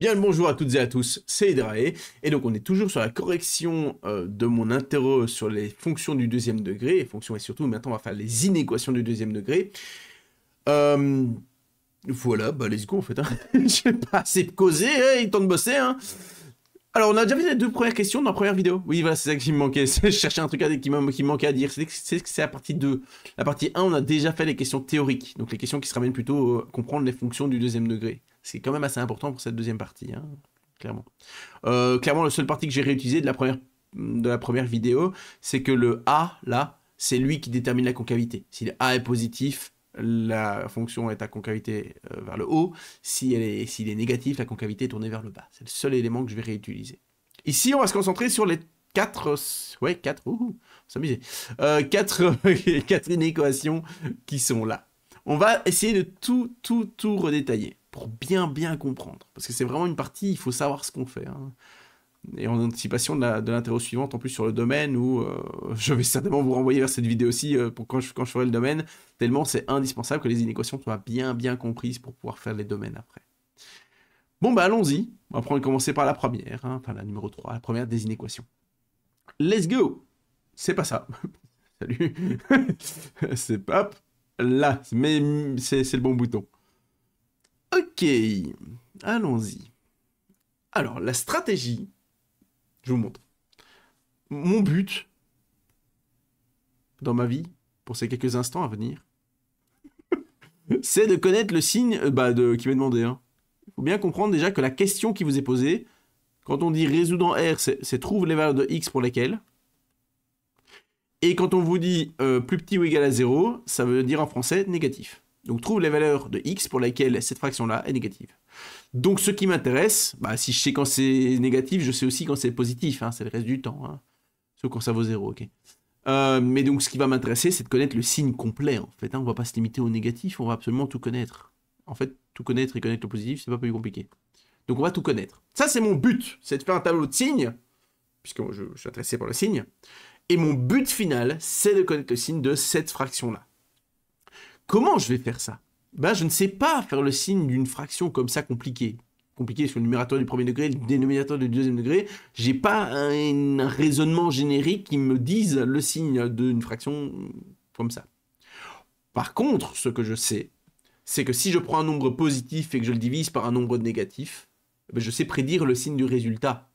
Bien le bonjour à toutes et à tous, c'est Hydrae, et donc on est toujours sur la correction de mon interro sur les fonctions du deuxième degré, les fonctions et surtout maintenant on va faire les inéquations du deuxième degré. Euh, voilà, bah let's go en fait, hein. J'ai pas assez causé, hein, il est temps de bosser. Hein. Alors on a déjà fait les deux premières questions dans la première vidéo. Oui voilà, c'est ça qui me manquait, je cherchais un truc qui me manquait à dire, c'est la partie 2. La partie 1 on a déjà fait les questions théoriques, donc les questions qui se ramènent plutôt à comprendre les fonctions du deuxième degré. C'est quand même assez important pour cette deuxième partie, hein, clairement. Clairement, le seul parti que j'ai réutilisé de la première vidéo, c'est que le A, là, c'est lui qui détermine la concavité. Si le A est positif, la fonction est à concavité vers le haut. S'il est négatif, la concavité est tournée vers le bas. C'est le seul élément que je vais réutiliser. Ici, on va se concentrer sur les 4... Ouais, 4... on s'amuser. 4 inéquations qui sont là. On va essayer de tout redétailler pour bien comprendre. Parce que c'est vraiment une partie, il faut savoir ce qu'on fait. Hein. Et en anticipation de l'interro suivante, en plus sur le domaine, où je vais certainement vous renvoyer vers cette vidéo aussi pour quand je ferai le domaine, tellement c'est indispensable que les inéquations soient bien comprises pour pouvoir faire les domaines après. Bon bah allons-y, on va commencer par la première, hein, enfin la numéro 3, la première des inéquations. Let's go. C'est pas ça. Salut. C'est pas là, mais c'est le bon bouton. Ok, allons-y. Alors, la stratégie, je vous montre. Mon but, dans ma vie, pour ces quelques instants à venir, c'est de connaître le signe qui m'est demandé. Hein. Il faut bien comprendre déjà que la question qui vous est posée, quand on dit résoudre en R, c'est trouve les valeurs de X pour lesquelles. Et quand on vous dit plus petit ou égal à 0, ça veut dire en français négatif. Donc trouve les valeurs de X pour lesquelles cette fraction-là est négative. Donc ce qui m'intéresse, si je sais quand c'est négatif, je sais aussi quand c'est positif, hein, c'est le reste du temps. Hein. Sauf quand ça vaut 0, ok. Mais donc ce qui va m'intéresser, c'est de connaître le signe complet, en fait. Hein. On va pas se limiter au négatif, on va absolument tout connaître. En fait, tout connaître et connaître le positif, c'est pas plus compliqué. Donc on va tout connaître. Ça, c'est mon but, c'est de faire un tableau de signes, puisque moi, je suis intéressé par le signe. Et mon but final, c'est de connaître le signe de cette fraction-là. Comment je vais faire ça? Je ne sais pas faire le signe d'une fraction comme ça compliquée. Compliquée sur le numérateur du premier degré, le dénominateur du deuxième degré. J'ai pas un raisonnement générique qui me dise le signe d'une fraction comme ça. Par contre, ce que je sais, c'est que si je prends un nombre positif et que je le divise par un nombre négatif, je sais prédire le signe du résultat.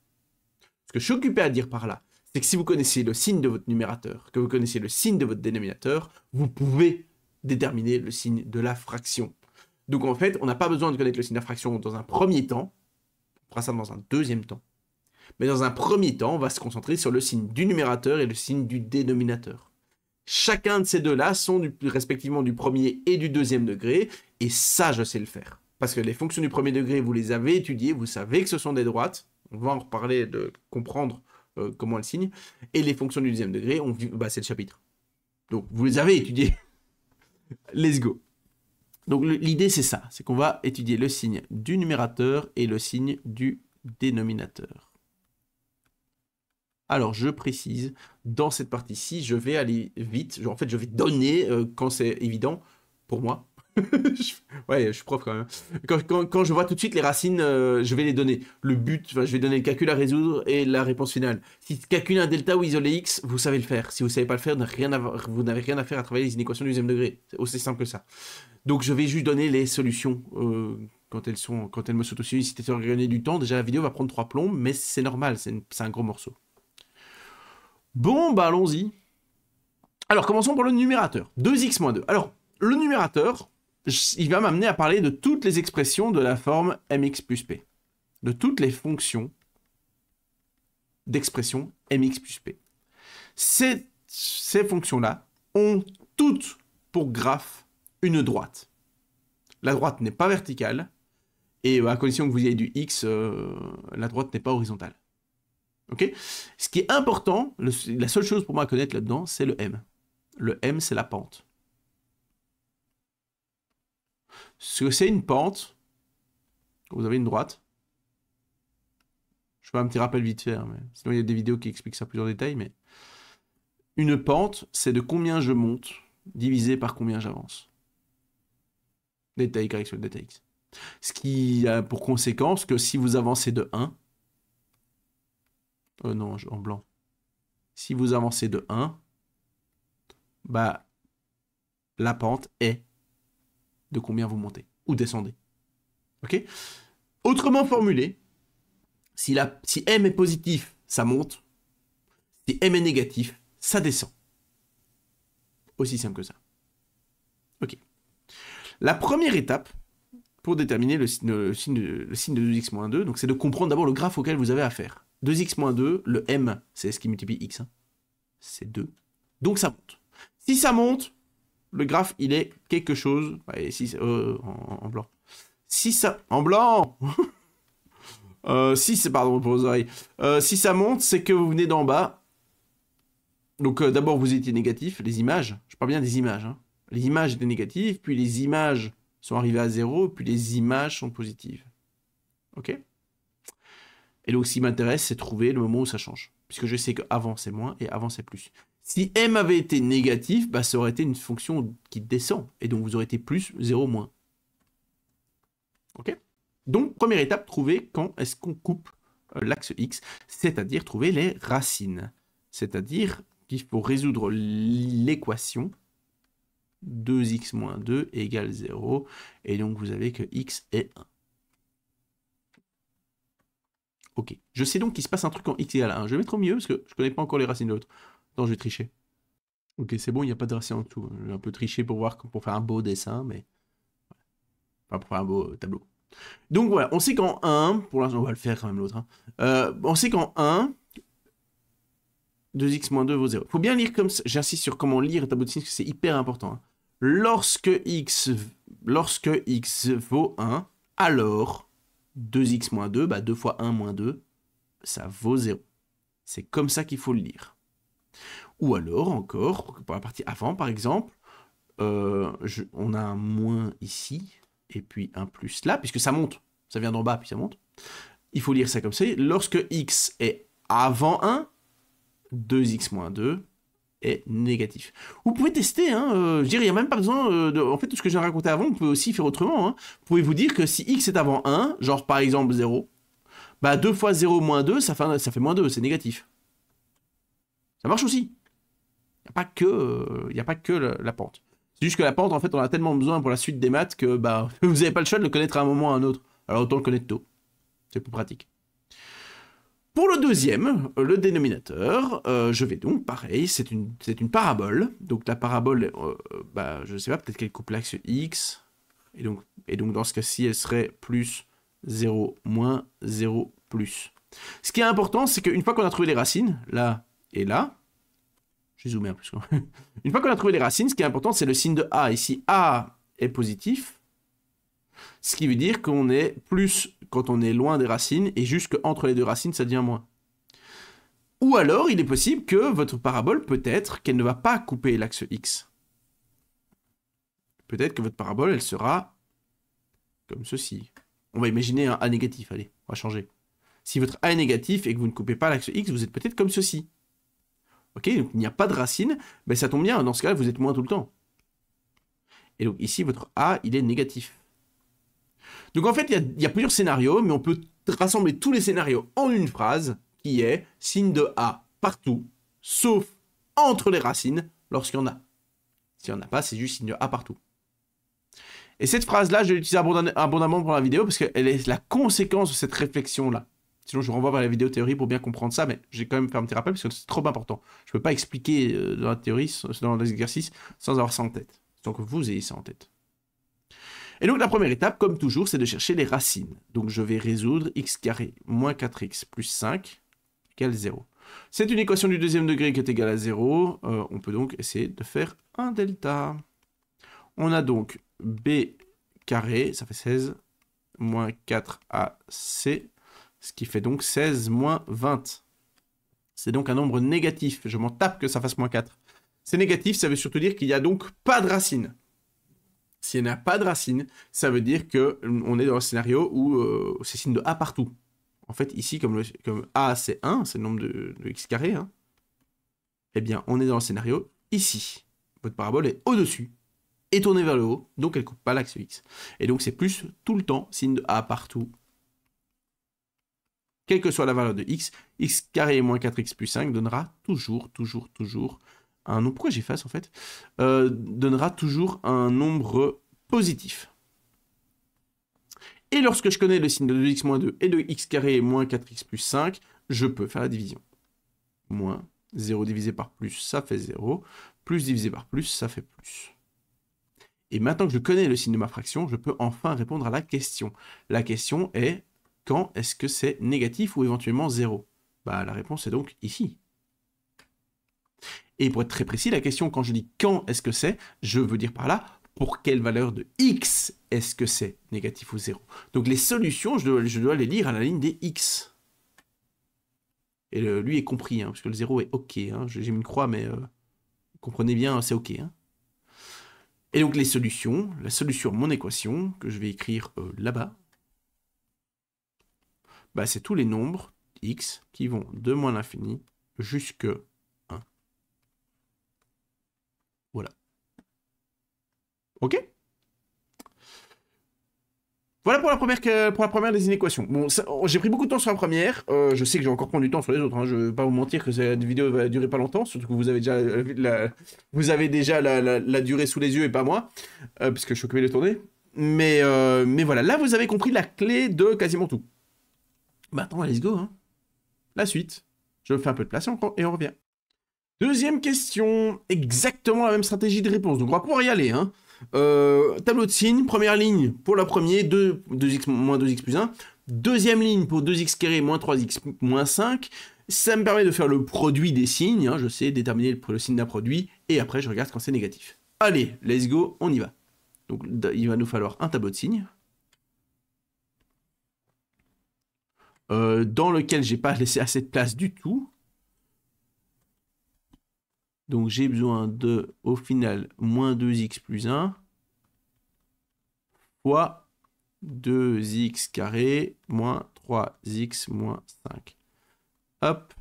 Ce que je suis occupé à dire par là, c'est que si vous connaissez le signe de votre numérateur, que vous connaissez le signe de votre dénominateur, vous pouvez déterminer le signe de la fraction. Donc en fait, on n'a pas besoin de connaître le signe de la fraction dans un premier temps, on fera ça dans un deuxième temps. Mais dans un premier temps, on va se concentrer sur le signe du numérateur et le signe du dénominateur. Chacun de ces deux-là sont respectivement du premier et du deuxième degré, et ça, je sais le faire. Parce que les fonctions du premier degré, vous les avez étudiées, vous savez que ce sont des droites, on va en reparler de comprendre comment elles signent, et les fonctions du deuxième degré, c'est le chapitre. Donc, vous les avez étudiées. Let's go. Donc, l'idée, c'est ça, c'est qu'on va étudier le signe du numérateur et le signe du dénominateur. Alors, je précise, dans cette partie-ci, je vais aller vite. En fait, je vais donner, quand c'est évident, pour moi. Ouais, je suis prof quand même. Quand je vois tout de suite les racines, je vais les donner. Le but, je vais donner le calcul à résoudre et la réponse finale. Si calculer un delta ou isoler x, vous savez le faire. Si vous ne savez pas le faire, vous n'avez rien à faire à travailler les inéquations du deuxième degré. C'est aussi simple que ça. Donc, je vais juste donner les solutions quand elles me sautent au-dessus. Si tu as gagné du temps, déjà la vidéo va prendre 3 plombs, mais c'est normal, c'est un gros morceau. Bon, allons-y. Alors, commençons par le numérateur. 2x moins 2. Alors, le numérateur, il va m'amener à parler de toutes les expressions de la forme mx plus p. De toutes les fonctions d'expression mx plus p. Ces fonctions-là ont toutes pour graphe une droite. La droite n'est pas verticale, et à condition que vous ayez du x, la droite n'est pas horizontale. Ok. Ce qui est important, la seule chose pour moi à connaître là-dedans, c'est le m. Le m, c'est la pente. Ce que c'est une pente, vous avez une droite. Je fais un petit rappel vite fait, hein, mais sinon il y a des vidéos qui expliquent ça plus en détail, mais une pente, c'est de combien je monte divisé par combien j'avance. Delta y sur delta x. Ce qui a pour conséquence que si vous avancez de 1... non, en blanc. Si vous avancez de 1, bah, la pente est de combien vous montez ou descendez. Ok? Autrement formulé, si M est positif, ça monte. Si M est négatif, ça descend. Aussi simple que ça. Ok. La première étape pour déterminer le signe de 2x-2, donc c'est de comprendre d'abord le graphe auquel vous avez affaire. 2x-2, le M, c'est ce qui multiplie x. Hein. C'est 2. Donc ça monte. Si ça monte, le graphe, il est quelque chose... Ouais, si, en blanc. Si ça... En blanc si c'est... Pardon pour vos oreilles. Si ça monte, c'est que vous venez d'en bas. Donc d'abord, vous étiez négatif. Les images, je parle bien des images. Hein. Les images étaient négatives, puis les images sont arrivées à 0, puis les images sont positives. Ok? Et donc, ce qui m'intéresse, c'est trouver le moment où ça change. Puisque je sais qu'avant, c'est moins et avant, c'est plus. Si M avait été négatif, bah, ça aurait été une fonction qui descend. Et donc, vous aurez été plus, 0, moins. Ok? Donc, première étape, trouver quand est-ce qu'on coupe l'axe X, c'est-à-dire trouver les racines. C'est-à-dire qu'il faut résoudre l'équation 2x moins 2 égale 0. Et donc, vous avez que x est 1. Ok. Je sais donc qu'il se passe un truc en x égale 1. Je vais mettre au milieu parce que je ne connais pas encore les racines de l'autre. Non, je vais tricher. Ok, c'est bon, il n'y a pas de racines en dessous. J'ai un peu triché pour faire un beau dessin, mais... Enfin, pour faire un beau tableau. Donc voilà, on sait qu'en 1, pour l'instant, on va le faire quand même l'autre. Hein. On sait qu'en 1, 2x moins 2 vaut 0. Il faut bien lire comme ça. J'insiste sur comment lire le tableau de signes, parce que c'est hyper important. Hein. Lorsque x vaut 1, alors 2x moins 2, bah 2 fois 1 moins 2, ça vaut 0. C'est comme ça qu'il faut le lire. Ou alors, encore, pour la partie avant, par exemple, on a un moins ici, et puis un plus là, puisque ça monte. Ça vient d'en bas, puis ça monte. Il faut lire ça comme ça. Lorsque x est avant 1, 2x moins 2 est négatif. Vous pouvez tester, hein, je veux dire, il n'y a même pas besoin de... En fait, tout ce que j'ai raconté avant, on peut aussi faire autrement. Hein. Vous pouvez vous dire que si x est avant 1, genre par exemple 0, bah 2 fois 0 moins 2, ça fait moins 2, c'est négatif. Ça marche aussi. Il n'y a pas que la pente. C'est juste que la pente, en fait, on a tellement besoin pour la suite des maths que bah, vous n'avez pas le choix de le connaître à un moment ou à un autre. Alors autant le connaître tôt. C'est plus pratique. Pour le deuxième, le dénominateur, je vais donc, pareil, c'est une parabole. Donc la parabole, bah, je ne sais pas, peut-être qu'elle coupe l'axe X. Et donc dans ce cas-ci, elle serait plus 0 moins 0 plus. Ce qui est important, c'est qu'une fois qu'on a trouvé les racines, là et là, j'ai zoomé un peu. Une fois qu'on a trouvé les racines, ce qui est important, c'est le signe de A. Ici, A est positif. Ce qui veut dire qu'on est plus quand on est loin des racines, et juste qu'entre les deux racines, ça devient moins. Ou alors, il est possible que votre parabole, peut-être qu'elle ne va pas couper l'axe X. Peut-être que votre parabole, elle sera comme ceci. On va imaginer un A négatif, allez, on va changer. Si votre A est négatif et que vous ne coupez pas l'axe X, vous êtes peut-être comme ceci. Ok, donc il n'y a pas de racine, ben ça tombe bien, dans ce cas-là, vous êtes moins tout le temps. Et donc ici, votre A, il est négatif. Donc en fait, il y a plusieurs scénarios, mais on peut rassembler tous les scénarios en une phrase, qui est signe de A partout, sauf entre les racines, lorsqu'il y en a. S'il n'y en a pas, c'est juste signe de A partout. Et cette phrase-là, je vais l'utiliser abondamment pour la vidéo, parce qu'elle est la conséquence de cette réflexion-là. Sinon, je vous renvoie vers la vidéo théorie pour bien comprendre ça, mais j'ai quand même fait un petit rappel, parce que c'est trop important. Je ne peux pas expliquer dans la théorie, dans les exercices, sans avoir ça en tête. Donc vous ayez ça en tête. Et donc la première étape, comme toujours, c'est de chercher les racines. Donc je vais résoudre x carré moins 4x plus 5 égale 0. C'est une équation du deuxième degré qui est égale à 0. On peut donc essayer de faire un delta. On a donc b carré, ça fait 16, moins 4ac, ce qui fait donc 16 moins 20. C'est donc un nombre négatif. Je m'en tape que ça fasse moins 4. C'est négatif, ça veut surtout dire qu'il n'y a donc pas de racine. S'il n'y a pas de racine, ça veut dire qu'on est dans un scénario où c'est signe de A partout. En fait, ici, comme A c'est 1, c'est le nombre de x carré, hein, eh bien, on est dans le scénario ici. Votre parabole est au-dessus. est tournée vers le haut, donc elle ne coupe pas l'axe X. Et donc c'est plus tout le temps signe de A partout. Quelle que soit la valeur de X, X carré moins 4X plus 5 donnera toujours un nombre... Pourquoi j'efface en fait donnera toujours un nombre positif. Et lorsque je connais le signe de 2x moins 2 et de x carré moins 4x plus 5, je peux faire la division. Moins 0 divisé par plus, ça fait 0. Plus divisé par plus, ça fait plus. Et maintenant que je connais le signe de ma fraction, je peux enfin répondre à la question. La question est, quand est-ce que c'est négatif ou éventuellement 0 ? Bah, la réponse est donc ici. Et pour être très précis, la question, quand je dis quand est-ce que c'est, je veux dire par là, pour quelle valeur de x est-ce que c'est négatif ou 0. Donc les solutions, je dois les lire à la ligne des x. Et lui est compris, hein, parce que le 0 est OK. Hein. J'ai mis une croix, mais comprenez bien, c'est OK. Hein. Et donc les solutions, la solution à mon équation, que je vais écrire là-bas, bah, c'est tous les nombres x qui vont de moins l'infini jusque 1. Voilà. OK ? Voilà pour la première des inéquations. Bon, j'ai pris beaucoup de temps sur la première. Je sais que j'ai encore prendre du temps sur les autres. Hein. Je ne vais pas vous mentir que cette vidéo va durer pas longtemps, surtout que vous avez déjà la durée sous les yeux et pas moi, puisque je suis occupé de tourner. Mais voilà, là vous avez compris la clé de quasiment tout. Maintenant, let's go. Hein. La suite. Je fais un peu de place et on revient. Deuxième question, exactement la même stratégie de réponse. Donc on va pouvoir y aller. Hein. Tableau de signes, première ligne pour la première, 2x moins 2x plus 1. Deuxième ligne pour 2x carré moins 3x moins 5. Ça me permet de faire le produit des signes. Hein, je sais déterminer le signe d'un produit. Et après, je regarde quand c'est négatif. Allez, let's go, on y va. Donc il va nous falloir un tableau de signes. Dans lequel j'ai pas laissé assez de place du tout. Donc j'ai besoin de, au final, moins 2x plus 1 fois 2x carré moins 3x moins 5. Hop.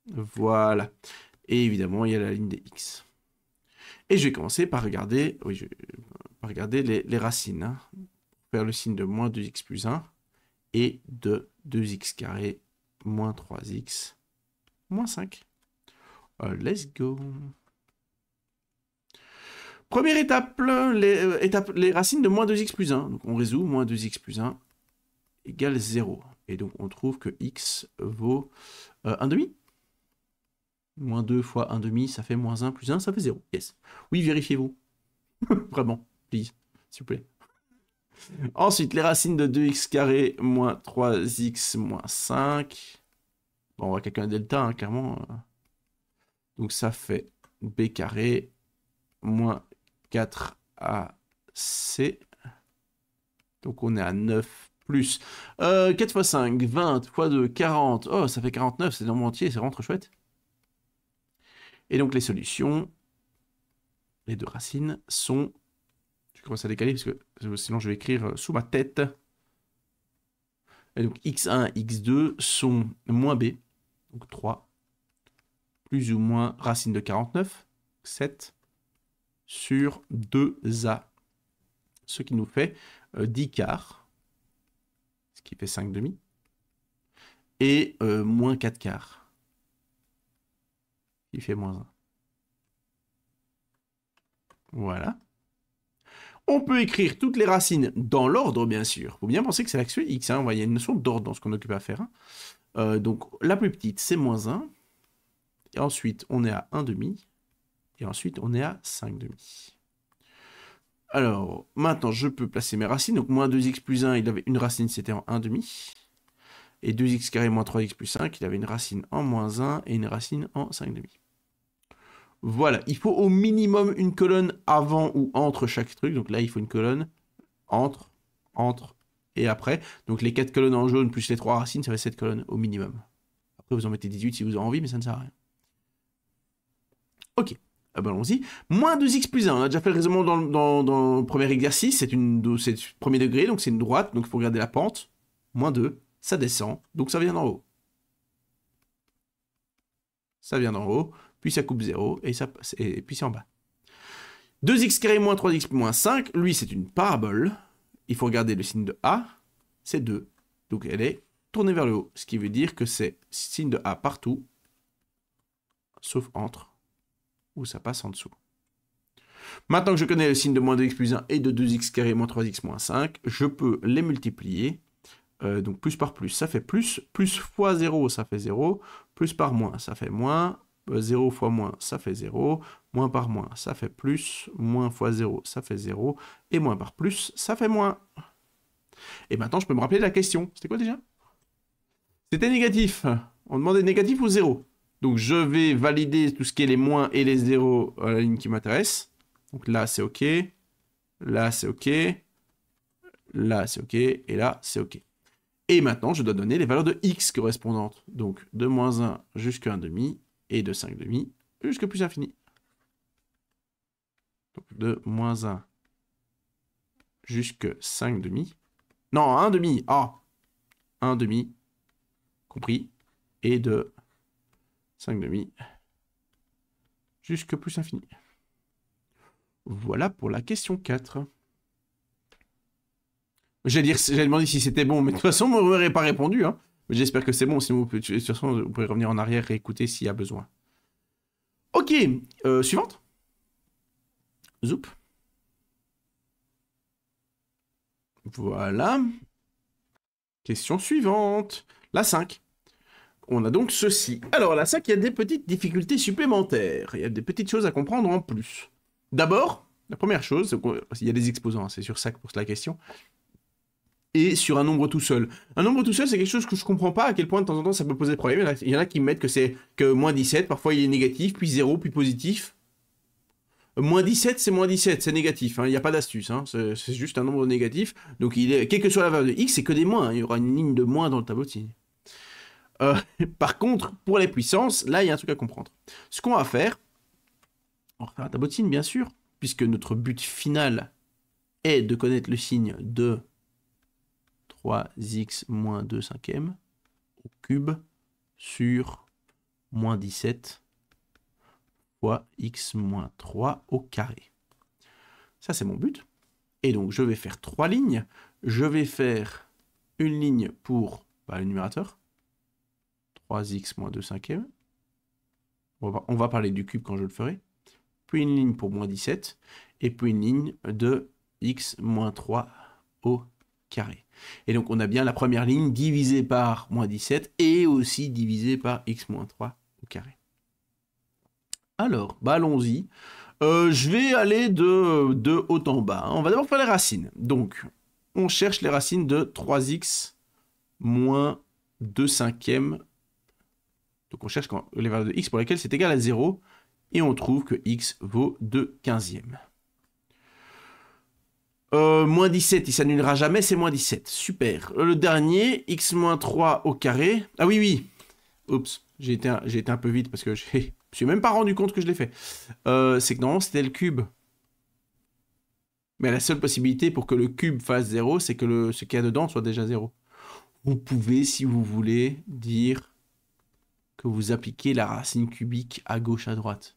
Voilà. Et évidemment, il y a la ligne des x. Et je vais commencer par regarder, les racines. Hein. Faire le signe de moins 2x plus 1 et de 2x carré moins 3x moins 5. Let's go. Première étape, les racines de moins 2x plus 1. Donc on résout, moins 2x plus 1 égale 0. Et donc on trouve que x vaut 1 demi. Moins 2 fois 1 demi, ça fait moins 1 plus 1, ça fait 0. Yes. Oui, vérifiez-vous. Vraiment, please, s'il vous plaît. Ensuite, les racines de 2x carré moins 3x moins 5. Bon, on va calculer un delta, hein, clairement. Donc ça fait b carré moins 4ac. Donc on est à 9 plus 4 fois 5, 20 fois 2, 40. Oh, ça fait 49, c'est le nombre entier, c'est vraiment trop chouette. Et donc les solutions, les deux racines sont... Je commence à décaler parce que sinon je vais écrire sous ma tête. Et donc x1, x2 sont moins b, donc 3, plus ou moins racine de 49, 7, sur 2a. Ce qui nous fait 10 quarts, ce qui fait 5 demi, et moins 4 quarts, qui fait moins 1. Voilà. On peut écrire toutes les racines dans l'ordre, bien sûr. Il faut bien penser que c'est l'axe x. Hein. Il y a une notion d'ordre dans ce qu'on occupe à faire. Hein. Donc, la plus petite, c'est moins 1. Et ensuite, on est à 1 demi. Et ensuite, on est à 5 demi. Alors, maintenant, je peux placer mes racines. Donc, moins 2x plus 1, il avait une racine, c'était en 1 demi. Et 2x carré moins 3x plus 5, il avait une racine en moins 1 et une racine en 5 demi. Voilà, il faut au minimum une colonne avant ou entre chaque truc. Donc là, il faut une colonne entre et après. Donc les 4 colonnes en jaune plus les 3 racines, ça fait 7 colonnes au minimum. Après, vous en mettez 18 si vous avez envie, mais ça ne sert à rien. Ok, ah ben, allons-y. Moins 2x plus 1, on a déjà fait le raisonnement dans le premier exercice. C'est premier degré, donc c'est une droite, donc il faut regarder la pente. Moins 2, ça descend, donc ça vient d'en haut. Ça vient d'en haut. Puis ça coupe 0, et puis c'est en bas. 2x carré moins 3x moins 5, lui c'est une parabole. Il faut regarder le signe de A, c'est 2. Donc elle est tournée vers le haut, ce qui veut dire que c'est signe de A partout, sauf entre, où ça passe en dessous. Maintenant que je connais le signe de moins 2x plus 1 et de 2x carré moins 3x moins 5, je peux les multiplier. Donc plus par plus, ça fait plus. Plus fois 0, ça fait 0. Plus par moins, ça fait moins. 0 fois moins, ça fait 0. Moins par moins, ça fait plus. Moins fois 0, ça fait 0. Et moins par plus, ça fait moins. Et maintenant, je peux me rappeler de la question. C'était quoi déjà? C'était négatif. On demandait négatif ou 0. Donc je vais valider tout ce qui est les moins et les 0 à la ligne qui m'intéresse. Donc là, c'est OK. Là, c'est OK. Là, c'est OK. Et là, c'est OK. Et maintenant, je dois donner les valeurs de x correspondantes. Donc, de moins 1 jusqu'à 1 demi, et de 5 demi jusqu'à plus infini. Donc, de moins 1 jusqu'à 5 demi. Non, 1 demi. Ah, 1 demi, compris. Et de 5 demi jusqu'à plus infini. Voilà pour la question 4. J'allais demander si c'était bon, mais de toute façon, vous m'aurez pas répondu. Hein. J'espère que c'est bon, sinon de toute façon, vous pouvez revenir en arrière et écouter s'il y a besoin. Ok, suivante. Zoup. Voilà. Question suivante. La 5. On a donc ceci. Alors, la 5, il y a des petites difficultés supplémentaires. Il y a des petites choses à comprendre en plus. D'abord, la première chose, il y a des exposants, c'est sur ça que pose la question. Et sur un nombre tout seul. Un nombre tout seul, c'est quelque chose que je comprends pas à quel point de temps en temps ça peut poser problème. Il y en a qui mettent que c'est que moins 17, parfois il est négatif, puis 0, puis positif. Moins 17, c'est moins 17, c'est négatif, hein, il n'y a pas d'astuce, hein, c'est juste un nombre négatif. Donc quelle que soit la valeur de x, c'est que des moins, hein, il y aura une ligne de moins dans le tableau de signes. Par contre, pour les puissances, là il y a un truc à comprendre. Ce qu'on va faire, on va faire un tableau de signes bien sûr, puisque notre but final est de connaître le signe de 3x moins 2 cinquièmes au cube sur moins 17 fois x moins 3 au carré. Ça, c'est mon but. Et donc, je vais faire 3 lignes. Je vais faire une ligne pour le numérateur. 3x moins 2 cinquièmes. On va parler du cube quand je le ferai. Puis une ligne pour moins 17. Et puis une ligne de x moins 3 au carré. Et donc, on a bien la première ligne divisée par moins 17 et aussi divisée par x moins 3 au carré. Alors, allons-y. Je vais aller de haut en bas. On va d'abord faire les racines. Donc, on cherche les racines de 3x moins 2 cinquièmes. Donc, on cherche les valeurs de x pour lesquelles c'est égal à 0. Et on trouve que x vaut 2 quinzièmes. Moins 17, il s'annulera jamais, c'est moins 17. Super. Le dernier, x moins 3 au carré. Ah oui, oui. Oups, j'ai été un peu vite parce que je me suis même pas rendu compte que je l'ai fait. C'est que normalement, c'était le cube. Mais la seule possibilité pour que le cube fasse 0, c'est que ce qu'il y a dedans soit déjà 0. Vous pouvez, si vous voulez, dire que vous appliquez la racine cubique à gauche, à droite.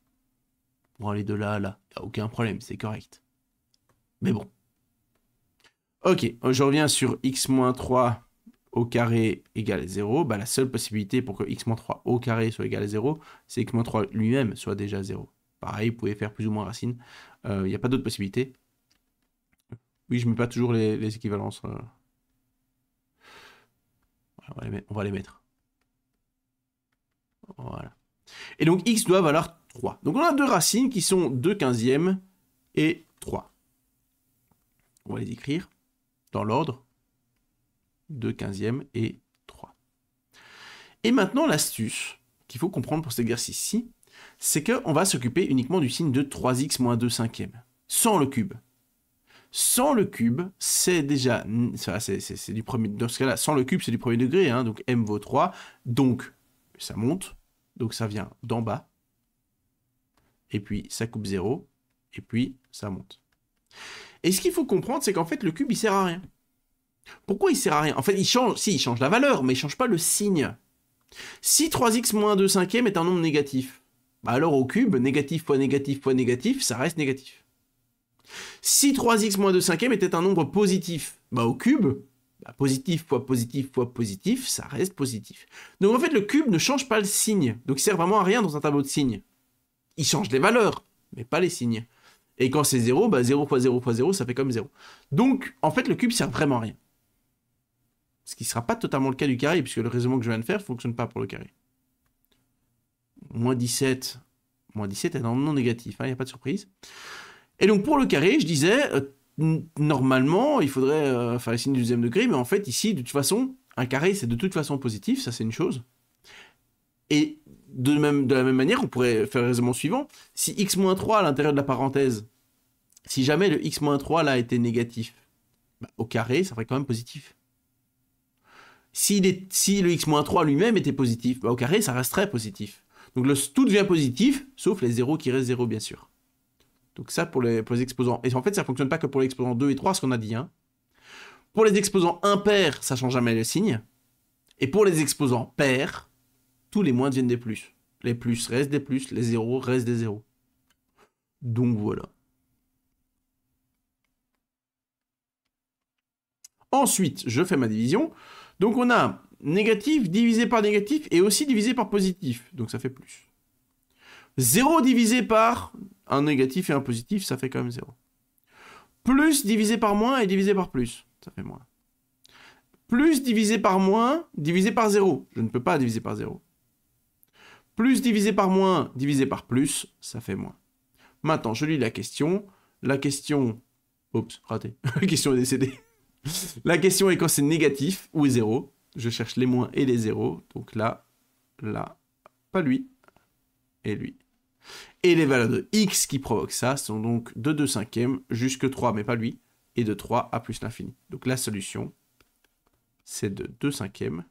Pour aller de là à là. Il n'y a aucun problème, c'est correct. Mais bon. Ok, je reviens sur x-3 au carré égale 0. La seule possibilité pour que x-3 au carré soit égal à 0, c'est que x-3 lui-même soit déjà 0. Pareil, vous pouvez faire plus ou moins racine. Il n'y a pas d'autre possibilité. Oui, je ne mets pas toujours les équivalences. On va les mettre. Voilà. Et donc, x doit valoir 3. Donc, on a deux racines qui sont 2 quinzièmes et 3. On va les écrire dans l'ordre. 2 quinzièmes et 3. Et maintenant, l'astuce qu'il faut comprendre pour cet exercice-ci, c'est qu'on va s'occuper uniquement du signe de 3x moins 2 cinquièmes, sans le cube. Sans le cube, c'est déjà... C'est du premier... Dans ce cas-là, sans le cube, c'est du premier degré, hein, donc m vaut 3, donc ça monte, donc ça vient d'en bas, et puis ça coupe 0, et puis ça monte. Et ce qu'il faut comprendre, c'est qu'en fait, le cube, il sert à rien. Pourquoi il sert à rien? En fait, il change la valeur, mais il ne change pas le signe. Si 3x moins 2 cinquièmes est un nombre négatif, alors au cube, négatif fois négatif fois négatif, ça reste négatif. Si 3x moins 2 cinquièmes était un nombre positif, bah au cube, bah positif fois positif fois positif, ça reste positif. Donc en fait, le cube ne change pas le signe. Donc il sert vraiment à rien dans un tableau de signes. Il change les valeurs, mais pas les signes. Et quand c'est 0, bah 0 fois 0 fois 0, ça fait comme 0. Donc, en fait, le cube sert vraiment à rien. Ce qui ne sera pas totalement le cas du carré, puisque le raisonnement que je viens de faire ne fonctionne pas pour le carré. Moins 17 est normalement négatif, il n'y a pas de surprise. Et donc, pour le carré, je disais, normalement, il faudrait faire les signes du deuxième degré, mais en fait, ici, de toute façon, un carré, c'est de toute façon positif, ça c'est une chose. Et de la même manière, on pourrait faire le raisonnement suivant. Si x-3 à l'intérieur de la parenthèse, si jamais le x-3 là était négatif, bah, au carré, ça ferait quand même positif. Si le x-3 lui-même était positif, bah, au carré, ça resterait positif. Donc tout devient positif, sauf les zéros qui restent 0, bien sûr. Donc ça pour les exposants. Et en fait, ça ne fonctionne pas que pour les exposants 2 et 3, ce qu'on a dit. Hein. Pour les exposants impairs, ça ne change jamais le signe. Et pour les exposants pairs, tous les moins deviennent des plus. Les plus restent des plus, les zéros restent des zéros. Donc voilà. Ensuite, je fais ma division. Donc on a négatif divisé par négatif et aussi divisé par positif. Donc ça fait plus. 0 divisé par un négatif et un positif, ça fait quand même 0. Plus divisé par moins et divisé par plus, ça fait moins. Plus divisé par moins, divisé par 0. Je ne peux pas diviser par 0. Plus divisé par moins, divisé par plus, ça fait moins. Maintenant, je lis la question. La question... Oups, raté. La question est décédée. La question est quand c'est négatif ou 0. Je cherche les moins et les zéros. Donc là, pas lui. Et lui. Et les valeurs de x qui provoquent ça sont donc de 2 cinquièmes jusque 3, mais pas lui. Et de 3 à plus l'infini. Donc la solution, c'est de 2 cinquièmes,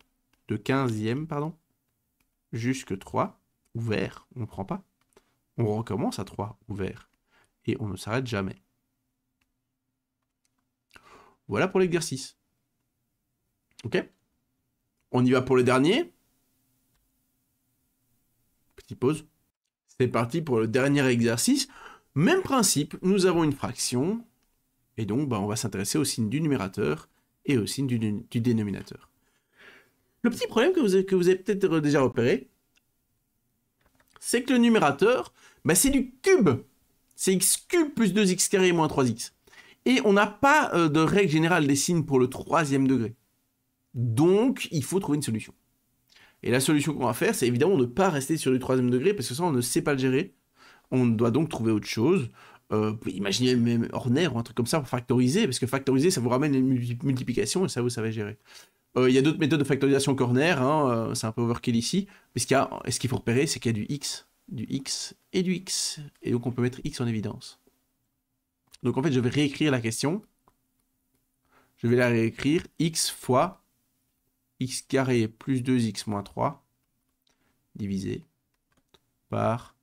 de 15e, pardon, jusque 3, ouvert, on ne prend pas. On recommence à 3, ouvert. Et on ne s'arrête jamais. Voilà pour l'exercice. Ok? On y va pour le dernier. Petite pause. C'est parti pour le dernier exercice. Même principe, nous avons une fraction. Et donc, on va s'intéresser au signe du numérateur et au signe du dénominateur. Le petit problème que vous avez peut-être déjà repéré, c'est que le numérateur, c'est du cube. C'est x cube plus 2x carré moins 3x. Et on n'a pas de règle générale des signes pour le troisième degré. Donc, il faut trouver une solution. Et la solution qu'on va faire, c'est évidemment de ne pas rester sur le troisième degré, parce que ça, on ne sait pas le gérer. On doit donc trouver autre chose. Imaginez même Horner ou un truc comme ça pour factoriser, parce que factoriser, ça vous ramène une multiplication, et ça, vous savez gérer. Il y a d'autres méthodes de factorisation qu'Horner, hein, c'est un peu overkill ici. Mais ce qu'il faut repérer, c'est qu'il y a du x et du x. Et donc, on peut mettre x en évidence. Donc, en fait, je vais réécrire la question. Je vais la réécrire x fois x carré plus 2x moins 3 divisé par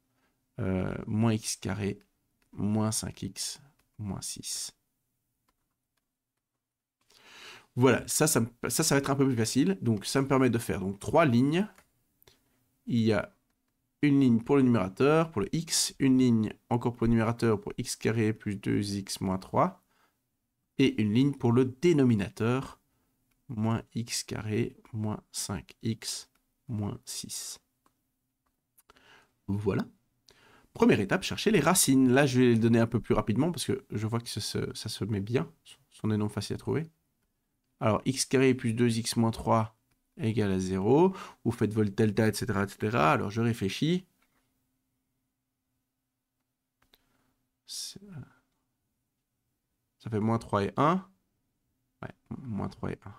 moins x carré moins 5x moins 6. Voilà, ça va être un peu plus facile. Donc ça me permet de faire donc 3 lignes. Il y a une ligne pour le numérateur, pour le x, une ligne encore pour le numérateur pour x carré plus 2x moins 3, et une ligne pour le dénominateur, moins x carré moins 5x moins 6. Voilà. Première étape, chercher les racines. Là, je vais les donner un peu plus rapidement parce que je vois que ça se met bien. Ce sont des nombres faciles à trouver. Alors, x carré plus 2x moins 3 égale à 0. Vous faites vol delta, etc., etc. Alors, je réfléchis. Ça fait moins 3 et 1. Ouais, moins 3 et 1.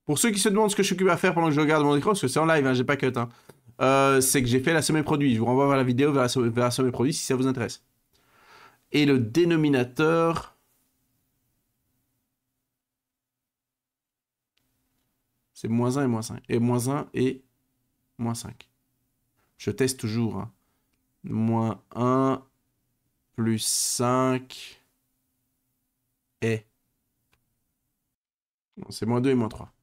Pour ceux qui se demandent ce que je suis occupé à faire pendant que je regarde mon écran, parce que c'est en live, hein, j'ai pas cut, hein. C'est que j'ai fait la somme et produit. Je vous renvoie vers la vidéo, vers la somme et produit si ça vous intéresse. Et le dénominateur... c'est moins 1 et moins 5. Et moins 1 et moins 5. Je teste toujours. Hein. Moins 1 plus 5 et... c'est moins 2 et moins 3.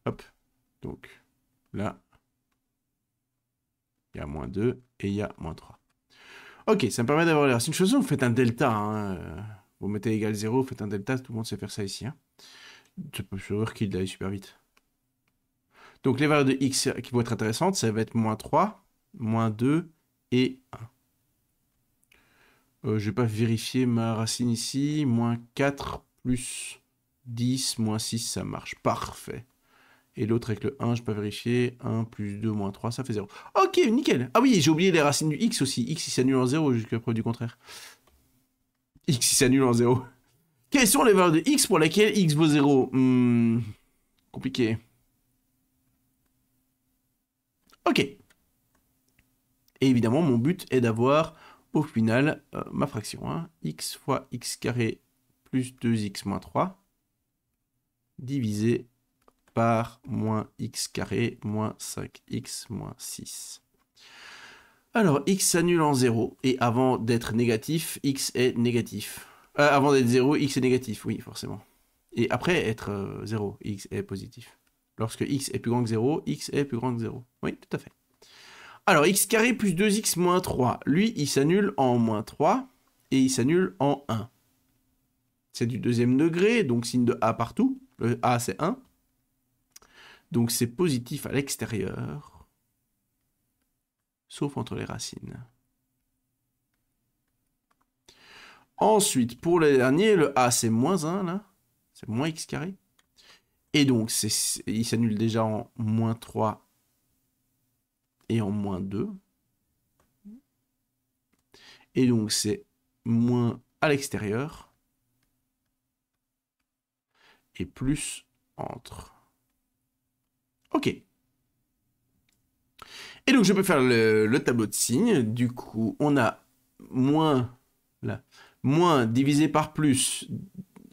Hop. Donc, là... il y a moins 2 et il y a moins 3. Ok, ça me permet d'avoir les racines. De toute façon, vous faites un delta. Hein. Vous mettez égal 0, vous faites un delta, tout le monde sait faire ça ici. Hein. Je peux savoir qu'il aille super vite. Donc les valeurs de x qui vont être intéressantes, ça va être moins 3, moins 2 et 1. Je vais pas vérifier ma racine ici. Moins 4 plus 10, moins 6, ça marche. Parfait. Et l'autre avec le 1, je peux vérifier. 1 plus 2 moins 3, ça fait 0. Ok, nickel. Ah oui, j'ai oublié les racines du x aussi. X, il s'annule en 0 jusqu'à preuve du contraire. X, il s'annule en 0. Quelles sont les valeurs de x pour lesquelles x vaut 0? Compliqué. Ok. Et évidemment, mon but est d'avoir, au final, ma fraction. Hein. X fois x carré plus 2x moins 3 divisé par moins x carré moins 5x moins 6. Alors, x s'annule en 0, et avant d'être négatif, x est négatif. Avant d'être 0, x est négatif, oui, forcément. Et après être 0, x est positif. Lorsque x est plus grand que 0, x est plus grand que 0. Oui, tout à fait. Alors, x carré plus 2x moins 3. Lui, il s'annule en moins 3, et il s'annule en 1. C'est du deuxième degré, donc signe de A partout. Le A, c'est 1. Donc c'est positif à l'extérieur, sauf entre les racines. Ensuite, pour les derniers, le A c'est moins 1, là. C'est moins x carré. Et donc, il s'annule déjà en moins 3 et en moins 2. Et donc, c'est moins à l'extérieur et plus entre. Ok. Et donc, je peux faire le tableau de signes. Du coup, on a moins, là, moins divisé par plus,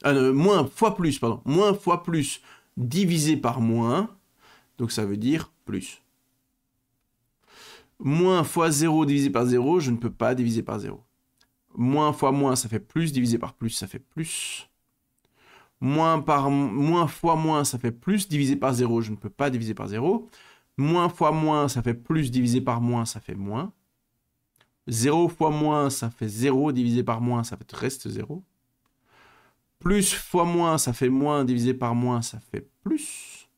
moins fois plus, pardon, moins fois plus divisé par moins. Donc, ça veut dire plus. Moins fois 0 divisé par 0, je ne peux pas diviser par 0. Moins fois moins, ça fait plus, divisé par plus, ça fait plus. Moins fois moins, ça fait plus, divisé par 0, je ne peux pas diviser par 0. Moins fois moins, ça fait plus, divisé par moins, ça fait moins. 0 fois moins, ça fait 0, divisé par moins, ça fait reste 0. Plus fois moins, ça fait moins, divisé par moins, ça fait plus.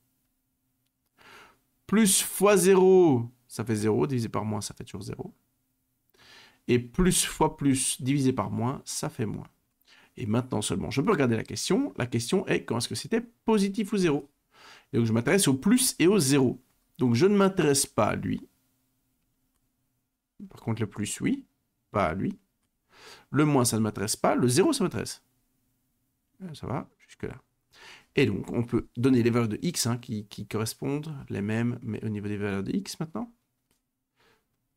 Plus fois 0, ça fait 0, divisé par moins, ça fait toujours 0. Et plus fois plus, divisé par moins, ça fait moins. Et maintenant seulement, je peux regarder la question. La question est, quand est-ce que c'était positif ou 0? Et donc, je m'intéresse au plus et au 0. Donc, je ne m'intéresse pas à lui. Par contre, le plus, oui. Pas à lui. Le moins, ça ne m'intéresse pas. Le 0, ça m'intéresse. Ça va jusque-là. Et donc, on peut donner les valeurs de x hein, qui correspondent, les mêmes, mais au niveau des valeurs de x maintenant.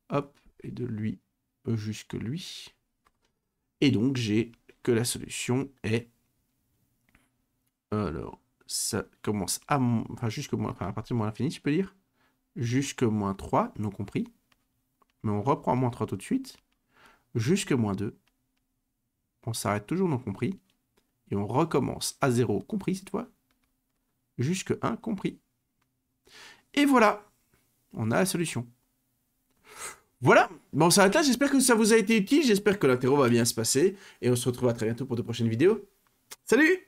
Hop, et de lui jusque lui. Et donc, j'ai que la solution est... Alors, ça commence à... Enfin, à partir de moins l'infini, je peux dire. Jusque moins 3, non compris. Mais on reprend à moins 3 tout de suite. Jusque moins 2. On s'arrête toujours non compris. Et on recommence à 0 compris cette fois. Jusque 1 compris. Et voilà. On a la solution. Voilà. Bon, on s'arrête là. J'espère que ça vous a été utile. J'espère que l'interro va bien se passer. Et on se retrouve à très bientôt pour de prochaines vidéos. Salut!